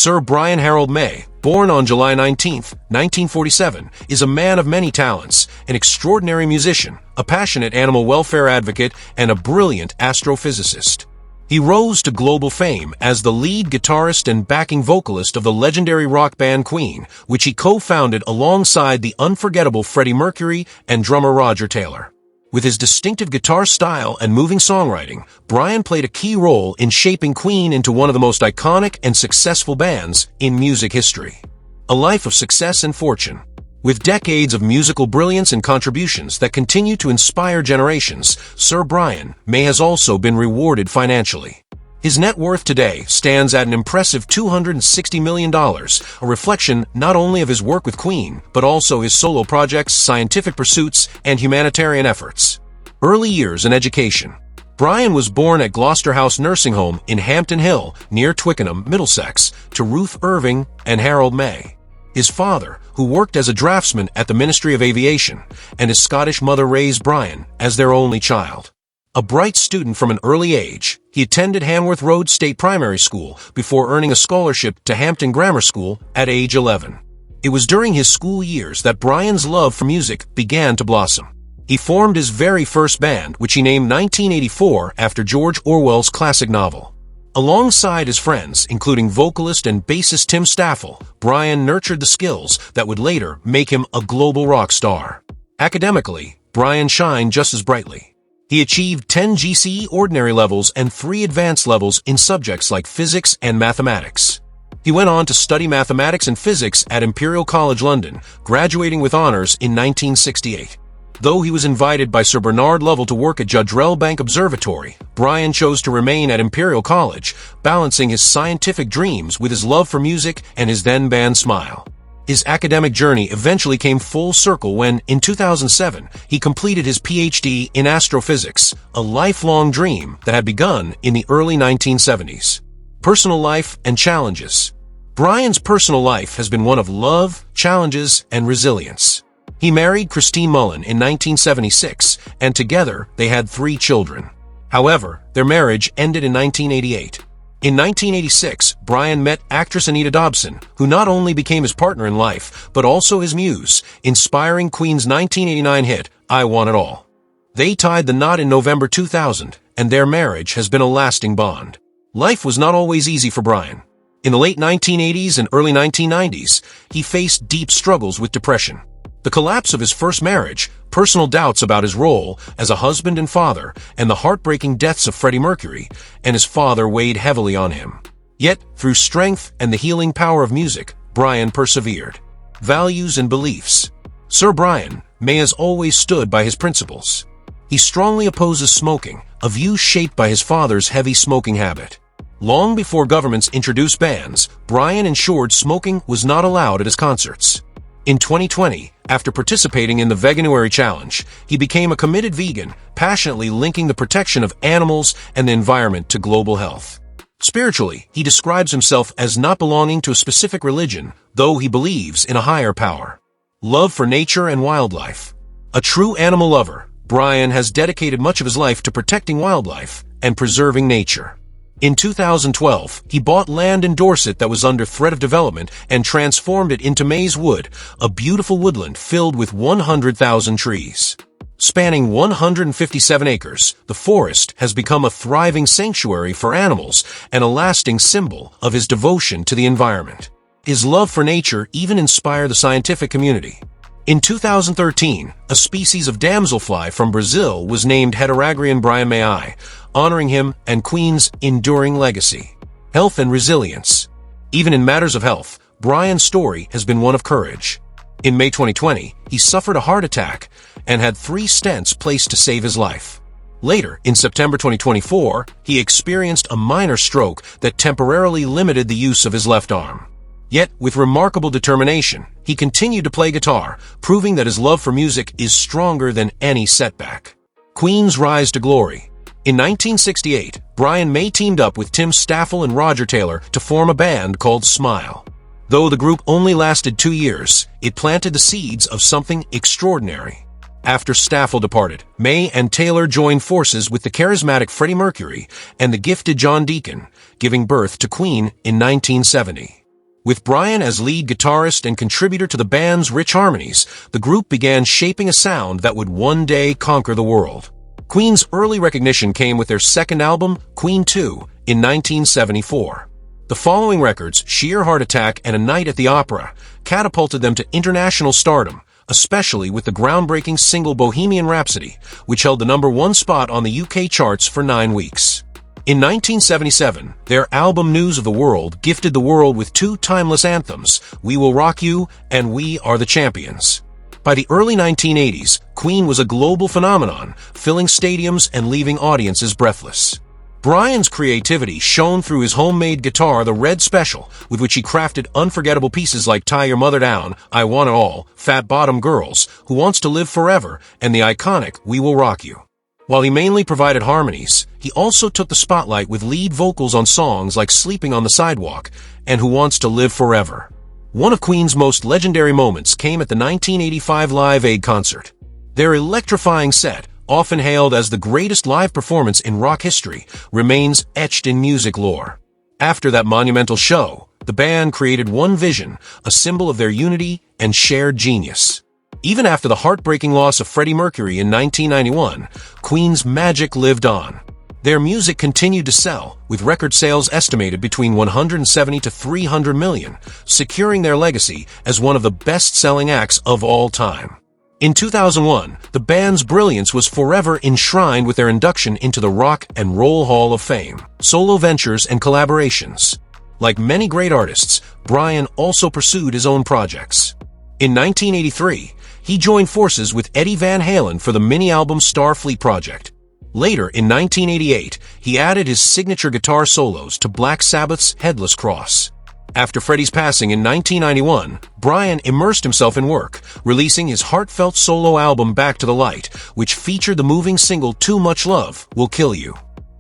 Sir Brian Harold May, born on July 19, 1947, is a man of many talents, an extraordinary musician, a passionate animal welfare advocate, and a brilliant astrophysicist. He rose to global fame as the lead guitarist and backing vocalist of the legendary rock band Queen, which he co-founded alongside the unforgettable Freddie Mercury and drummer Roger Taylor. With his distinctive guitar style and moving songwriting, Brian played a key role in shaping Queen into one of the most iconic and successful bands in music history. A life of success and fortune. With decades of musical brilliance and contributions that continue to inspire generations, Sir Brian May has also been rewarded financially. His net worth today stands at an impressive $260 million, a reflection not only of his work with Queen, but also his solo projects, scientific pursuits, and humanitarian efforts. Early years and education. Brian was born at Gloucester House Nursing Home in Hampton Hill, near Twickenham, Middlesex, to Ruth Irving and Harold May. His father, who worked as a draftsman at the Ministry of Aviation, and his Scottish mother raised Brian as their only child. A bright student from an early age, he attended Hanworth Road State Primary School before earning a scholarship to Hampton Grammar School at age 11. It was during his school years that Brian's love for music began to blossom. He formed his very first band, which he named 1984 after George Orwell's classic novel. Alongside his friends, including vocalist and bassist Tim Staffel, Brian nurtured the skills that would later make him a global rock star. Academically, Brian shined just as brightly. He achieved 10 GCE ordinary levels and 3 advanced levels in subjects like physics and mathematics. He went on to study mathematics and physics at Imperial College London, graduating with honors in 1968. Though he was invited by Sir Bernard Lovell to work at Judge Rell Bank Observatory, Brian chose to remain at Imperial College, balancing his scientific dreams with his love for music and his then-band Smile. His academic journey eventually came full circle when, in 2007, he completed his PhD in astrophysics, a lifelong dream that had begun in the early 1970s. Personal life and challenges. Brian's personal life has been one of love, challenges, and resilience. He married Christine Mullen in 1976, and together they had 3 children. However, their marriage ended in 1988. In 1986, Brian met actress Anita Dobson, who not only became his partner in life, but also his muse, inspiring Queen's 1989 hit, I Want It All. They tied the knot in November 2000, and their marriage has been a lasting bond. Life was not always easy for Brian. In the late 1980s and early 1990s, he faced deep struggles with depression. The collapse of his first marriage, personal doubts about his role as a husband and father, and the heartbreaking deaths of Freddie Mercury and his father weighed heavily on him. Yet, through strength and the healing power of music, Brian persevered. Values and beliefs. Sir Brian May has always stood by his principles. He strongly opposes smoking, a view shaped by his father's heavy smoking habit. Long before governments introduced bans, Brian ensured smoking was not allowed at his concerts. In 2020, after participating in the Veganuary Challenge, he became a committed vegan, passionately linking the protection of animals and the environment to global health. Spiritually, he describes himself as not belonging to a specific religion, though he believes in a higher power. Love for nature and wildlife. A true animal lover, Brian has dedicated much of his life to protecting wildlife and preserving nature. In 2012, he bought land in Dorset that was under threat of development and transformed it into Maze Wood, a beautiful woodland filled with 100,000 trees. Spanning 157 acres, the forest has become a thriving sanctuary for animals and a lasting symbol of his devotion to the environment. His love for nature even inspired the scientific community. In 2013, a species of damselfly from Brazil was named Heteragrion Brian May, honoring him and Queen's enduring legacy. Health and resilience. Even in matters of health, Brian's story has been one of courage. In May 2020, he suffered a heart attack and had 3 stents placed to save his life. Later, in September 2024, he experienced a minor stroke that temporarily limited the use of his left arm. Yet, with remarkable determination, he continued to play guitar, proving that his love for music is stronger than any setback. Queen's rise to glory. In 1968, Brian May teamed up with Tim Staffel and Roger Taylor to form a band called Smile. Though the group only lasted 2 years, it planted the seeds of something extraordinary. After Staffel departed, May and Taylor joined forces with the charismatic Freddie Mercury and the gifted John Deacon, giving birth to Queen in 1970. With Brian as lead guitarist and contributor to the band's rich harmonies, the group began shaping a sound that would one day conquer the world. Queen's early recognition came with their second album, Queen II, in 1974. The following records, Sheer Heart Attack and A Night at the Opera, catapulted them to international stardom, especially with the groundbreaking single Bohemian Rhapsody, which held the #1 spot on the UK charts for 9 weeks. In 1977, their album News of the World gifted the world with two timeless anthems, We Will Rock You and We Are the Champions. By the early 1980s, Queen was a global phenomenon, filling stadiums and leaving audiences breathless. Brian's creativity shone through his homemade guitar, the Red Special, with which he crafted unforgettable pieces like Tie Your Mother Down, I Want It All, Fat Bottom Girls, Who Wants to Live Forever, and the iconic We Will Rock You. While he mainly provided harmonies, he also took the spotlight with lead vocals on songs like Sleeping on the Sidewalk and Who Wants to Live Forever. One of Queen's most legendary moments came at the 1985 Live Aid concert. Their electrifying set, often hailed as the greatest live performance in rock history, remains etched in music lore. After that monumental show, the band created one vision, a symbol of their unity and shared genius. Even after the heartbreaking loss of Freddie Mercury in 1991, Queen's magic lived on. Their music continued to sell, with record sales estimated between 170 to 300 million, securing their legacy as one of the best-selling acts of all time. In 2001, the band's brilliance was forever enshrined with their induction into the Rock and Roll Hall of Fame. Solo ventures and collaborations. Like many great artists, Brian also pursued his own projects. In 1983, he joined forces with Eddie Van Halen for the mini-album Starfleet project. Later, in 1988, he added his signature guitar solos to Black Sabbath's Headless Cross. After Freddie's passing in 1991, Brian immersed himself in work, releasing his heartfelt solo album Back to the Light, which featured the moving single Too Much Love Will Kill You.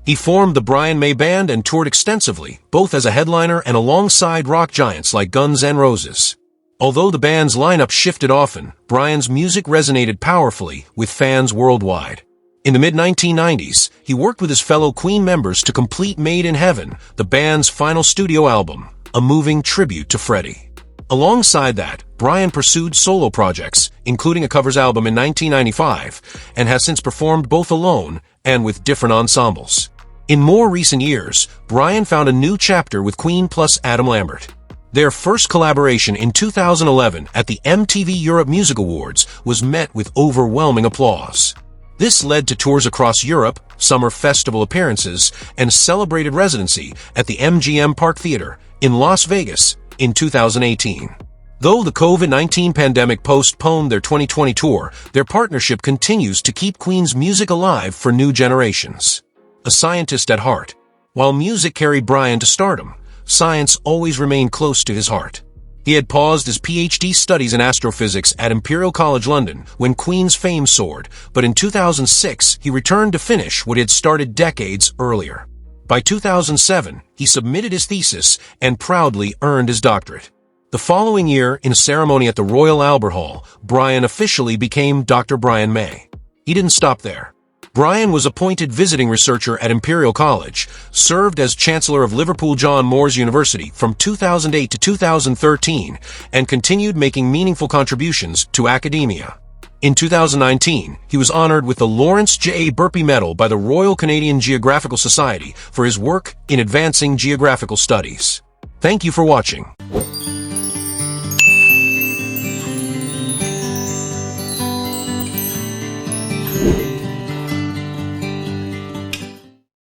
He formed the Brian May Band and toured extensively, both as a headliner and alongside rock giants like Guns N' Roses. Although the band's lineup shifted often, Brian's music resonated powerfully with fans worldwide. In the mid-1990s, he worked with his fellow Queen members to complete Made in Heaven, the band's final studio album, a moving tribute to Freddie. Alongside that, Brian pursued solo projects, including a covers album in 1995, and has since performed both alone and with different ensembles. In more recent years, Brian found a new chapter with Queen plus Adam Lambert. Their first collaboration in 2011 at the MTV Europe Music Awards was met with overwhelming applause. This led to tours across Europe, summer festival appearances, and celebrated residency at the MGM Park Theater in Las Vegas in 2018. Though the COVID-19 pandemic postponed their 2020 tour, their partnership continues to keep Queen's music alive for new generations. A scientist at heart. While music carried Brian to stardom, science always remained close to his heart. He had paused his PhD studies in astrophysics at Imperial College London when Queen's fame soared, but in 2006 he returned to finish what he had started decades earlier. By 2007, he submitted his thesis and proudly earned his doctorate. The following year, in a ceremony at the Royal Albert Hall, Brian officially became Dr. Brian May. He didn't stop there. Brian was appointed visiting researcher at Imperial College, served as Chancellor of Liverpool John Moores University from 2008 to 2013, and continued making meaningful contributions to academia. In 2019, he was honored with the Lawrence J. Burpee Medal by the Royal Canadian Geographical Society for his work in advancing geographical studies. Thank you for watching.